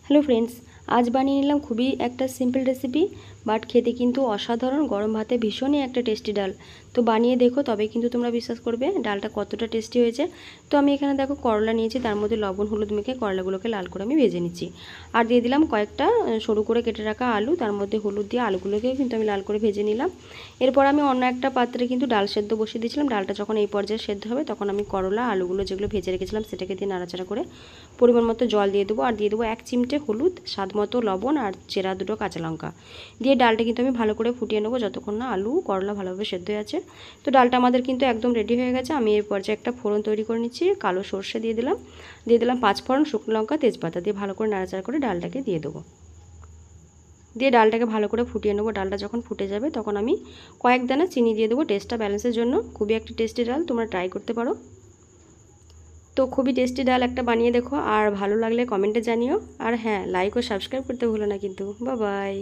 Hello friends, আজ বানিয়ে নিলাম খুবই একটা সিম্পল রেসিপি, বাট খেতে কিন্তু অসাধারণ। গরম ভাতে ভীষণই একটা টেস্টি ডাল। তো বানিয়ে দেখো, তবে কিন্তু তোমরা বিশ্বাস করবে ডালটা কতটা টেস্টি হয়েছে। তো আমি এখানে দেখো করলা নিয়েছি, তার মধ্যে লবণ হলুদ মেখে করলাগুলোকে লাল করে আমি ভেজে নিচ্ছি। আর দিয়ে দিলাম কয়েকটা সরু করে কেটে রাখা আলু, তার মধ্যে হলুদ দিয়ে আলুগুলোকেও কিন্তু আমি লাল করে ভেজে নিলাম। এরপর আমি অন্য একটা পাত্রে কিন্তু ডাল সেদ্ধ বসিয়ে দিয়েছিলাম। ডালটা যখন এই পর্যায়ে সেদ্ধ হবে, তখন আমি করলা আলুগুলো যেগুলো ভেজে রেখেছিলাম সেটাকে দিয়ে নাড়াচাড়া করে পরিমাণ মতো জল দিয়ে দেবো। আর দিয়ে দেবো 1 চিমটে হলুদ, স্বাদ মতো লবণ আর চেরা 2টো কাঁচা লঙ্কা দিয়ে ডালটা কিন্তু আমি ভালো করে ফুটিয়ে নেবো যতক্ষণ না আলু করলা ভালোভাবে সেদ্ধ হয়ে আছে। তো ডালটা আমাদের কিন্তু একদম রেডি হয়ে গেছে। আমি এই পর্যায়ে একটা ফোড়ন তৈরি করে নিচ্ছি। কালো সর্ষে দিয়ে দিলাম 5 ফোড়ন, শুকনো লঙ্কা, তেজপাতা দিয়ে ভালো করে নাড়াচাড়া করে ডালটাকে দিয়ে দেবো। দিয়ে ডালটাকে ভালো করে ফুটিয়ে নেবো। ডালটা যখন ফুটে যাবে তখন আমি কয়েক দানা চিনি দিয়ে দেবো টেস্টটা ব্যালেন্সের জন্য। খুবই একটা টেস্টি ডাল, তোমরা ট্রাই করতে পারো। তো খুবই টেস্টি ডাল একটা বানিয়ে দেখো, আর ভালো লাগলে কমেন্টে জানিও। আর হ্যাঁ, লাইক ও সাবস্ক্রাইব করতে ভুলো না কিন্তু। Bye bye.